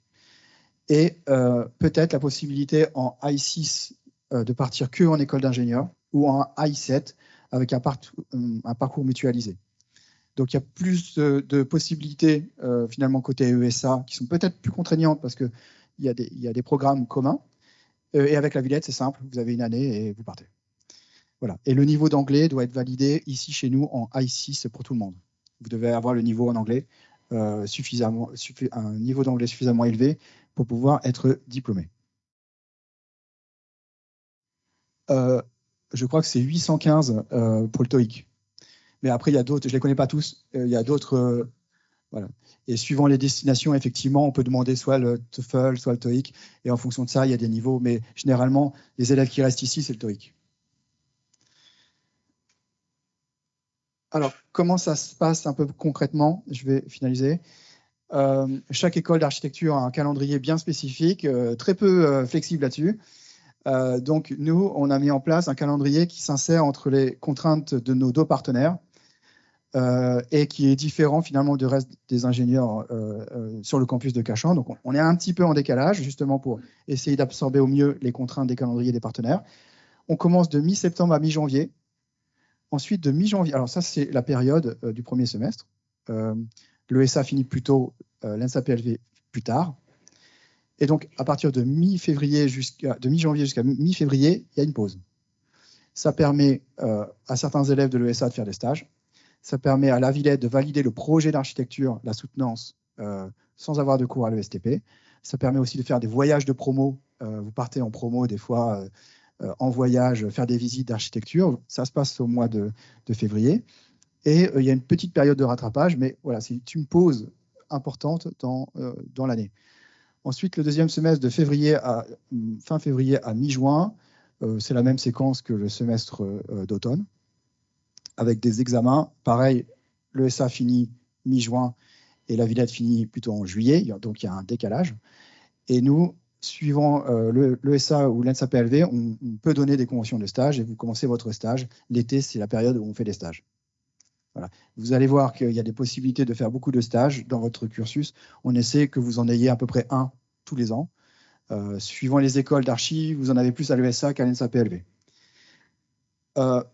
Et peut-être la possibilité en AI6 de partir que en école d'ingénieur ou en AI7 avec un parcours mutualisé. Donc il y a plus de possibilités finalement côté ESA qui sont peut-être plus contraignantes parce qu'il y a des programmes communs. Et avec la Villette, c'est simple, vous avez une année et vous partez. Voilà. Et le niveau d'anglais doit être validé ici chez nous en AI6 pour tout le monde. Vous devez avoir le niveau en anglais un niveau d'anglais suffisamment élevé pour pouvoir être diplômé. Je crois que c'est 815 pour le TOEIC. Mais après, il y a d'autres, je ne les connais pas tous. Il y a d'autres. Voilà. Et suivant les destinations, effectivement, on peut demander soit le TOEFL, soit le TOEIC. Et en fonction de ça, il y a des niveaux. Mais généralement, les élèves qui restent ici, c'est le TOEIC. Alors, comment ça se passe un peu concrètement? Je vais finaliser. Chaque école d'architecture a un calendrier bien spécifique, très peu flexible là-dessus. Donc, nous, on a mis en place un calendrier qui s'insère entre les contraintes de nos 2 partenaires et qui est différent finalement du reste des ingénieurs sur le campus de Cachan. Donc, on est un petit peu en décalage, justement pour essayer d'absorber au mieux les contraintes des calendriers des partenaires. On commence de mi-septembre à mi-janvier. Ensuite, de mi-janvier, alors ça, c'est la période du premier semestre. L'ESA finit plus tôt, l'NSAPLV plus tard. Et donc, à partir de mi-janvier jusqu'à mi-février, il y a une pause. Ça permet à certains élèves de l'ESA de faire des stages. Ça permet à la Villette de valider le projet d'architecture, la soutenance, sans avoir de cours à l'ESTP. Ça permet aussi de faire des voyages de promo. Vous partez en promo des fois en voyage, faire des visites d'architecture. Ça se passe au mois de février. Et il y a une petite période de rattrapage, mais voilà, c'est une pause importante dans l'année. Ensuite, le deuxième semestre de fin février à mi-juin, c'est la même séquence que le semestre d'automne, avec des examens. Pareil, l'ESA finit mi-juin et la Villette finit plutôt en juillet, donc il y a un décalage. Et nous, suivant l'ESA ou l'ENSA-PLV, on peut donner des conventions de stage et vous commencez votre stage. L'été, c'est la période où on fait des stages. Voilà. Vous allez voir qu'il y a des possibilités de faire beaucoup de stages dans votre cursus. On essaie que vous en ayez à peu près un tous les ans. Suivant les écoles d'archi, vous en avez plus à l'ESA qu'à l'ENSA-PLV.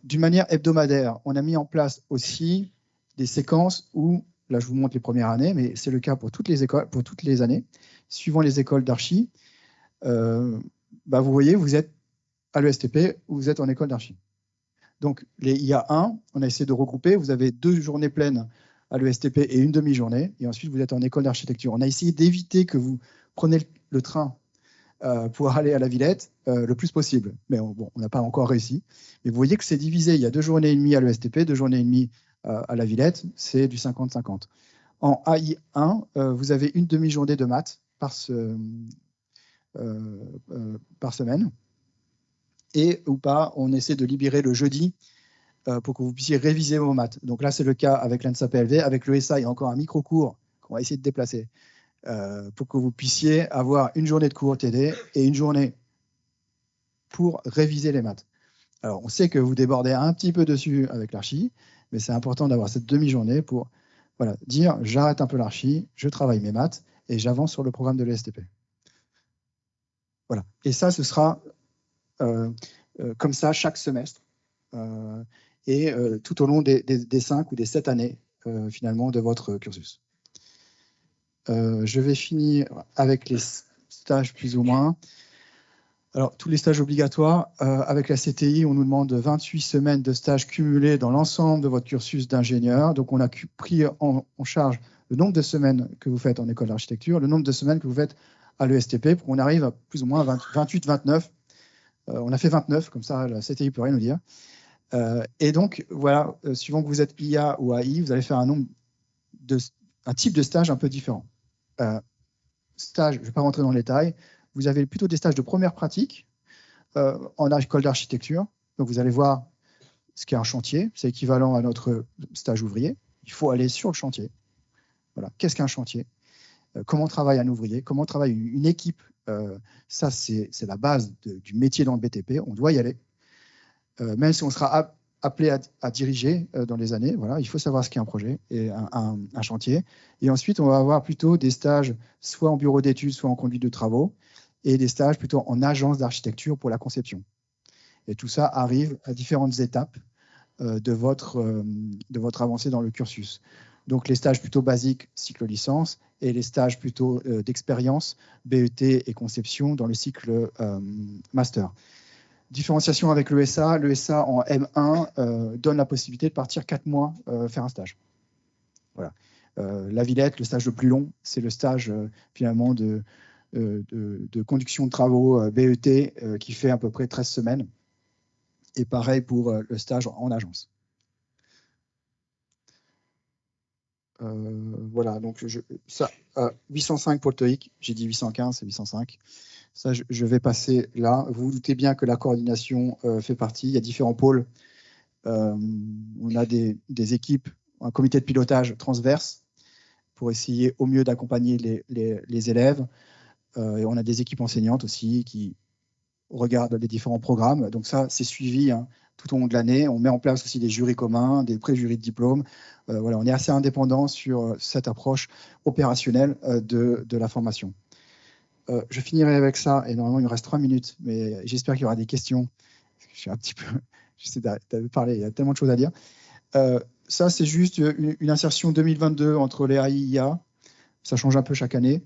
D'une manière hebdomadaire, on a mis en place aussi des séquences où, là je vous montre les premières années, mais c'est le cas pour toutes les écoles, pour toutes les années, suivant les écoles d'archi, vous voyez, vous êtes à l'ESTP ou vous êtes en école d'archi. Donc, les IA1, on a essayé de regrouper. Vous avez 2 journées pleines à l'ESTP et une demi-journée. Et ensuite, vous êtes en école d'architecture. On a essayé d'éviter que vous preniez le train pour aller à la Villette le plus possible. Mais bon, on n'a pas encore réussi. Mais vous voyez que c'est divisé. Il y a 2 journées et demie à l'ESTP, 2 journées et demie à la Villette. C'est du 50-50. En AI1, vous avez une demi-journée de maths par semaine. Et ou pas, on essaie de libérer le jeudi pour que vous puissiez réviser vos maths. Donc là, c'est le cas avec l'ENSA-PLV. Avec l'ESA, il y a encore un micro-cours qu'on va essayer de déplacer pour que vous puissiez avoir une journée de cours TD et une journée pour réviser les maths. Alors, on sait que vous débordez un petit peu dessus avec l'archi, mais c'est important d'avoir cette demi-journée pour dire j'arrête un peu l'archi, je travaille mes maths et j'avance sur le programme de l'ESTP. Voilà. Et ça, ce sera comme ça chaque semestre et tout au long des 5 ou des 7 années finalement de votre cursus. Je vais finir avec les stages plus ou moins. Alors, tous les stages obligatoires, avec la CTI, on nous demande 28 semaines de stages cumulés dans l'ensemble de votre cursus d'ingénieur. Donc, on a pris en charge le nombre de semaines que vous faites en école d'architecture, le nombre de semaines que vous faites à l'ESTP, pour qu'on arrive à plus ou moins 28, 29. On a fait 29, comme ça, la CTI ne peut rien nous dire. Et donc, voilà, suivant que vous êtes IA ou AI, vous allez faire un type de stage un peu différent. Stage, je ne vais pas rentrer dans le détail, vous avez plutôt des stages de première pratique en école d'architecture. Donc, vous allez voir ce qu'est un chantier. C'est équivalent à notre stage ouvrier. Il faut aller sur le chantier. Voilà. Qu'est-ce qu'un chantier? Comment travaille un ouvrier? Comment travaille une équipe? Ça, c'est la base du métier dans le BTP. On doit y aller. Même si on sera appelé à diriger dans les années, voilà, il faut savoir ce qu'est un projet et un chantier. Et ensuite, on va avoir plutôt des stages soit en bureau d'études, soit en conduite de travaux, et des stages plutôt en agence d'architecture pour la conception. Et tout ça arrive à différentes étapes de votre avancée dans le cursus. Donc les stages plutôt basiques, cycle licence, et les stages plutôt d'expérience, BET et conception dans le cycle master. Différenciation avec l'ESA. L'ESA en M1 donne la possibilité de partir 4 mois faire un stage. Voilà. La Villette, le stage le plus long, c'est le stage finalement de conduction de travaux BET qui fait à peu près 13 semaines. Et pareil pour le stage en agence. Voilà, donc 805 pour le TOEIC, j'ai dit 815, c'est 805. Ça, je vais passer là. Vous vous doutez bien que la coordination fait partie. Il y a différents pôles. On a des équipes, un comité de pilotage transverse pour essayer au mieux d'accompagner les élèves. Et on a des équipes enseignantes aussi qui regardent les différents programmes. Donc ça, c'est suivi tout au long de l'année. On met en place aussi des jurys communs, des pré-jurys de diplôme. Voilà, on est assez indépendant sur cette approche opérationnelle de la formation. Je finirai avec ça, et normalement il me reste 3 minutes, mais j'espère qu'il y aura des questions. Je suis un petit peu, j'essaie de parler, il y a tellement de choses à dire. Ça, c'est juste une insertion 2022 entre les AI et IA. Ça change un peu chaque année.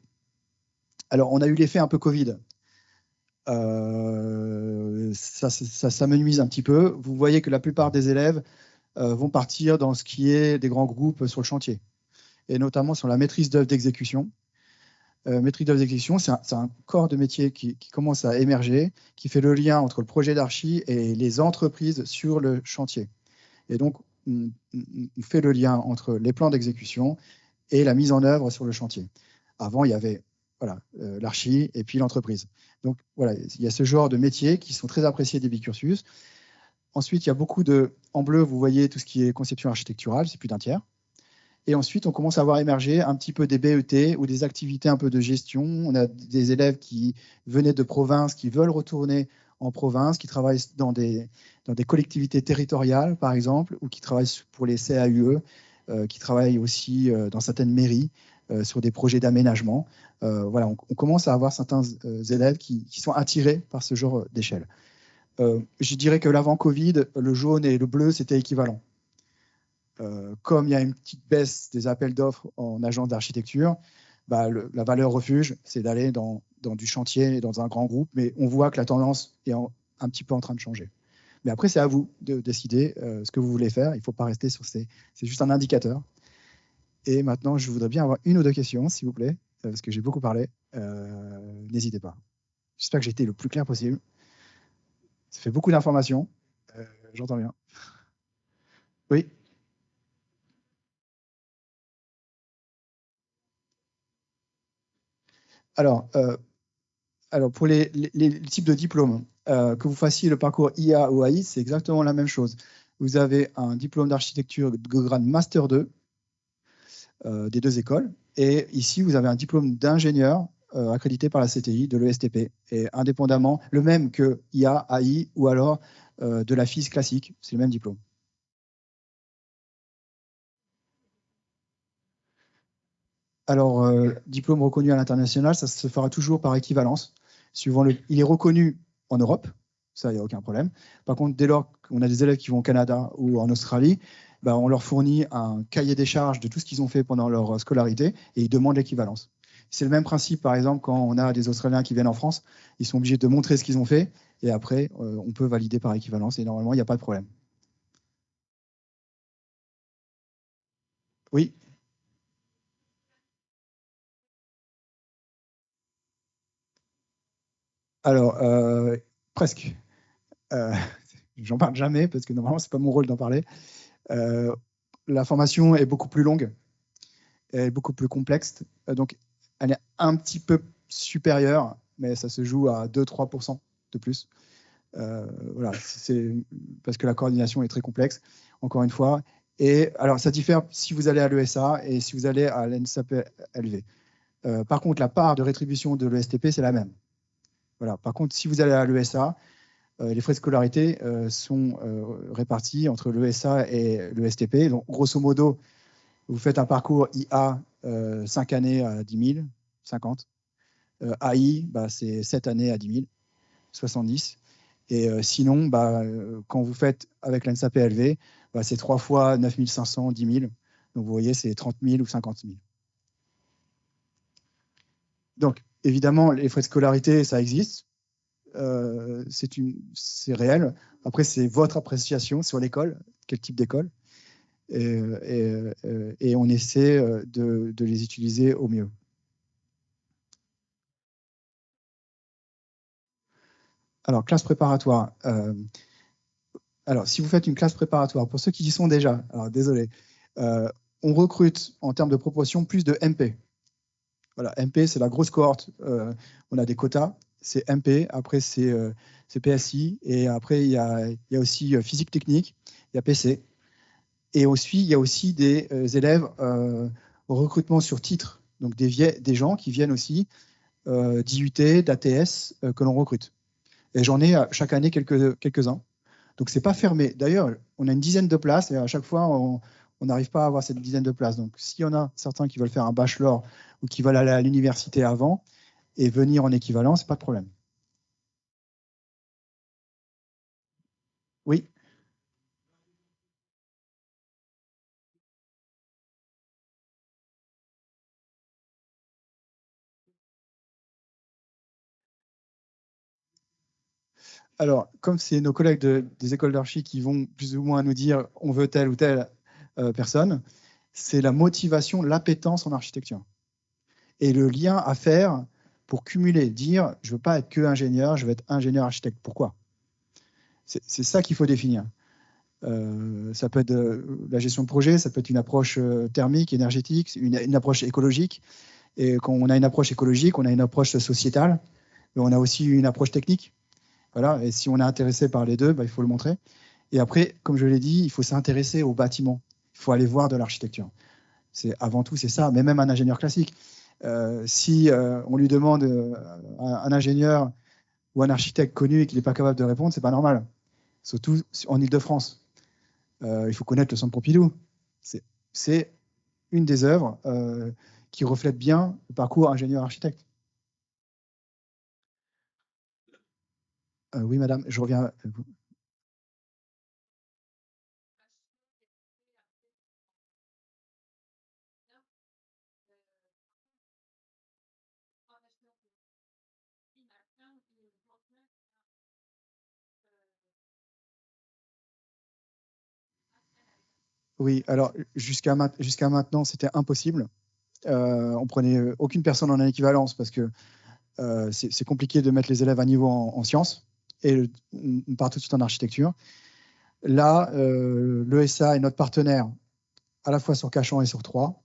Alors, on a eu l'effet un peu Covid. Ça me nuise un petit peu. Vous voyez que la plupart des élèves vont partir dans ce qui est des grands groupes sur le chantier, et notamment sur la maîtrise d'œuvre d'exécution. Maîtrise d'œuvre d'exécution, c'est un corps de métier qui commence à émerger, qui fait le lien entre le projet d'archi et les entreprises sur le chantier. Et donc, on fait le lien entre les plans d'exécution et la mise en œuvre sur le chantier. Avant, il y avait voilà, l'archi et puis l'entreprise. Donc voilà, il y a ce genre de métiers qui sont très appréciés des bicursus. Ensuite, il y a beaucoup de, en bleu, vous voyez tout ce qui est conception architecturale, c'est plus d'un tiers. Et ensuite, on commence à voir émerger un petit peu des BET ou des activités un peu de gestion. On a des élèves qui venaient de province, qui veulent retourner en province, qui travaillent dans des collectivités territoriales, par exemple, ou qui travaillent pour les CAUE, qui travaillent aussi dans certaines mairies sur des projets d'aménagement. Voilà, on commence à avoir certains élèves qui sont attirés par ce genre d'échelle. Je dirais que l'avant Covid, le jaune et le bleu, c'était équivalent. Comme il y a une petite baisse des appels d'offres en agence d'architecture, bah, la valeur refuge, c'est d'aller dans du chantier, dans un grand groupe, mais on voit que la tendance est un petit peu en train de changer. Mais après, c'est à vous de décider ce que vous voulez faire. Il ne faut pas rester sur c'est juste un indicateur. Et maintenant, je voudrais bien avoir une ou deux questions, s'il vous plaît, parce que j'ai beaucoup parlé. N'hésitez pas. J'espère que j'ai été le plus clair possible. Ça fait beaucoup d'informations. J'entends bien. Oui. Alors, pour les types de diplômes, que vous fassiez le parcours IA ou AI, c'est exactement la même chose. Vous avez un diplôme d'architecture de grade Master 2 des deux écoles. Et ici, vous avez un diplôme d'ingénieur accrédité par la CTI de l'ESTP. Et indépendamment, le même que IA, AI ou alors de la FIS classique, c'est le même diplôme. Alors, diplôme reconnu à l'international, ça se fera toujours par équivalence. Il est reconnu en Europe, ça, il n'y a aucun problème. Par contre, dès lors qu'on a des élèves qui vont au Canada ou en Australie, bah, on leur fournit un cahier des charges de tout ce qu'ils ont fait pendant leur scolarité et ils demandent l'équivalence. C'est le même principe, par exemple, quand on a des Australiens qui viennent en France, ils sont obligés de montrer ce qu'ils ont fait et après, on peut valider par équivalence et normalement, il n'y a pas de problème. Oui, alors, presque. Euh, J'en parle jamais parce que normalement, c'est pas mon rôle d'en parler. Euh, la formation est beaucoup plus longue, elle est beaucoup plus complexe. Donc, elle est un petit peu supérieure, mais ça se joue à 2-3% de plus. Voilà, c'est parce que la coordination est très complexe, encore une fois. Et alors, ça diffère si vous allez à l'ESA et si vous allez à l'NSAP-LV. Par contre, la part de rétribution de l'ESTP, c'est la même. Voilà. Par contre, si vous allez à l'ESA, les frais de scolarité sont répartis entre l'ESA et le STP. Donc, grosso modo, vous faites un parcours IA 5 années à 10 000, 50. AI, bah, c'est 7 années à 10 000, 70. Et sinon, bah, quand vous faites avec l'ENSA-PLV, bah, c'est 3 fois 9 500, 10 000. Donc, vous voyez, c'est 30 000 ou 50 000. Donc, évidemment, les frais de scolarité, ça existe. C'est réel. Après, c'est votre appréciation sur l'école, quel type d'école. Et on essaie de les utiliser au mieux. Alors, classe préparatoire. Alors, si vous faites une classe préparatoire, pour ceux qui y sont déjà, alors désolé, on recrute en termes de proportion plus de MP. Voilà, MP, c'est la grosse cohorte. On a des quotas, c'est MP, après c'est PSI, et après il y a aussi physique technique, il y a PC. Et aussi, il y a aussi des élèves au recrutement sur titre, donc des gens qui viennent aussi d'IUT, d'ATS que l'on recrute. Et j'en ai chaque année quelques-uns. Donc, ce n'est pas fermé. D'ailleurs, on a une dizaine de places et à chaque fois, on n'arrive pas à avoir cette dizaine de places. Donc, s'il y en a certains qui veulent faire un bachelor ou qui veulent aller à l'université avant et venir en équivalence, pas de problème. Oui. Alors, comme c'est nos collègues des écoles d'archi qui vont plus ou moins nous dire on veut telle ou telle personne, c'est la motivation, l'appétence en architecture. Et le lien à faire pour cumuler, dire je ne veux pas être que ingénieur, je veux être ingénieur architecte. Pourquoi? C'est ça qu'il faut définir. Ça peut être la gestion de projet, ça peut être une approche thermique, énergétique, une approche écologique. Et quand on a une approche écologique, on a une approche sociétale, mais on a aussi une approche technique. Voilà. Et si on est intéressé par les deux, bah, il faut le montrer. Et après, comme je l'ai dit, il faut s'intéresser au bâtiment. Il faut aller voir de l'architecture. Avant tout, c'est ça. Mais même un ingénieur classique. Si on lui demande un ingénieur ou un architecte connu et qu'il n'est pas capable de répondre, c'est pas normal. Surtout en Île-de-France. Il faut connaître le Centre Pompidou. C'est une des œuvres qui reflète bien le parcours ingénieur-architecte. Oui, madame, je reviens. Oui, alors jusqu'à maintenant, c'était impossible. On prenait aucune personne en équivalence parce que c'est compliqué de mettre les élèves à niveau en sciences et on part tout de suite en architecture. Là, l'ESA est notre partenaire à la fois sur Cachan et sur Troyes.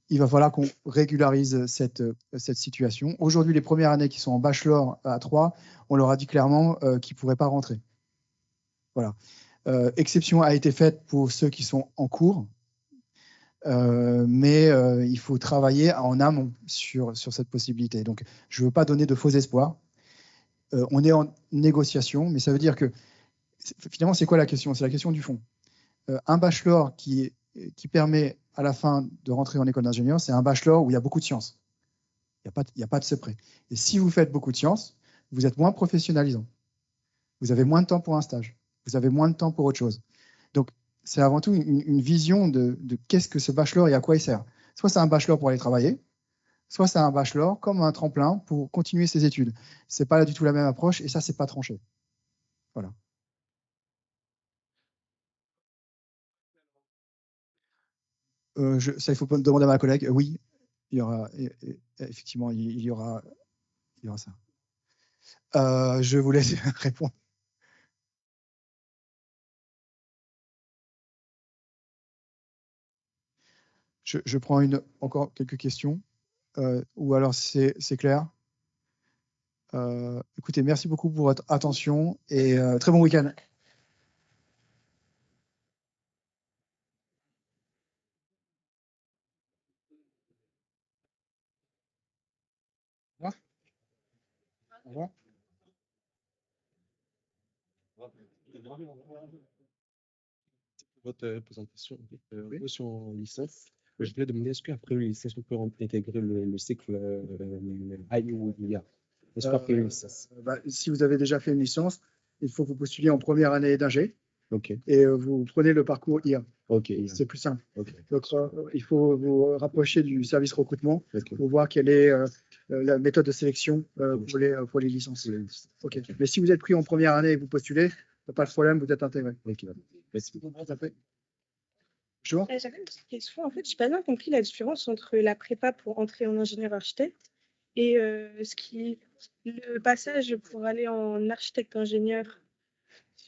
Il va falloir qu'on régularise cette situation. Aujourd'hui, les premières années qui sont en bachelor à Troyes, on leur a dit clairement qu'ils ne pourraient pas rentrer. Voilà. Exception a été faite pour ceux qui sont en cours, mais il faut travailler en amont sur cette possibilité. Donc, je ne veux pas donner de faux espoirs. On est en négociation, mais ça veut dire que, finalement, c'est quoi la question? C'est la question du fond. Un bachelor qui permet à la fin de rentrer en école d'ingénieur, c'est un bachelor où il y a beaucoup de sciences. Il n'y a pas de secret. Et si vous faites beaucoup de sciences, vous êtes moins professionnalisant. Vous avez moins de temps pour un stage. Vous avez moins de temps pour autre chose. Donc, c'est avant tout une vision de qu'est-ce que ce bachelor et à quoi il sert. Soit c'est un bachelor pour aller travailler, soit c'est un bachelor comme un tremplin pour continuer ses études. Ce n'est pas du tout la même approche et ça, ce n'est pas tranché. Voilà. Ça, il faut demander à ma collègue. Oui, il y aura, effectivement, il y aura ça. Je vous laisse répondre. Je prends encore quelques questions. Ou alors c'est clair. Écoutez, merci beaucoup pour votre attention et très bon week-end. Au revoir. Au revoir. Votre présentation, Oui. moi, sur en licence, je voulais demander est-ce qu'après le licence, on peut intégrer le cycle AI ou IA? Est-ce qu'après une licence? Si vous avez déjà fait une licence, il faut que vous postuliez en première année d'ingé Ok, et vous prenez le parcours IA. ok, IA. C'est plus simple. Ok, Donc, il faut vous rapprocher du service recrutement ok. pour voir quelle est la méthode de sélection pour les licences. Ok. Mais si vous êtes pris en première année et que vous postulez, pas de problème, vous êtes intégré. Ok, merci. Bonjour. J'avais une petite question. En fait, je n'ai pas bien compris la différence entre la prépa pour entrer en ingénieur architecte et le passage pour aller en architecte-ingénieur.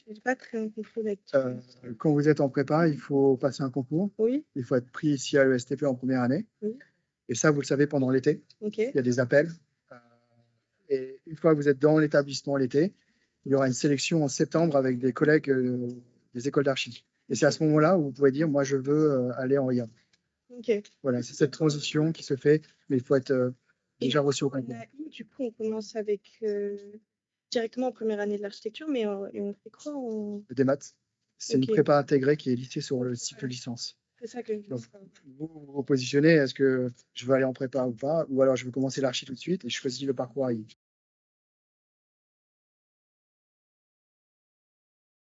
Je n'ai pas très compris la question. Quand vous êtes en prépa, il faut passer un concours. Oui, Il faut être pris ici à l'ESTP en première année. Oui. Et ça, vous le savez pendant l'été. ok. Il y a des appels. Et une fois que vous êtes dans l'établissement l'été, il y aura une sélection en septembre avec des collègues des écoles d'archi. Et c'est à ce moment-là où vous pouvez dire, moi, je veux aller en IA. Ok. Voilà, c'est cette transition qui se fait, mais il faut être déjà reçu au concours. Du coup, on commence avec directement en première année de l'architecture, mais et on fait quoi Des maths, c'est une prépa intégrée qui est listée sur le cycle licence. C'est ça que je Donc, vous vous positionnez, est-ce que je veux aller en prépa ou pas, ou alors je veux commencer l'archi tout de suite et je choisis le parcours AI.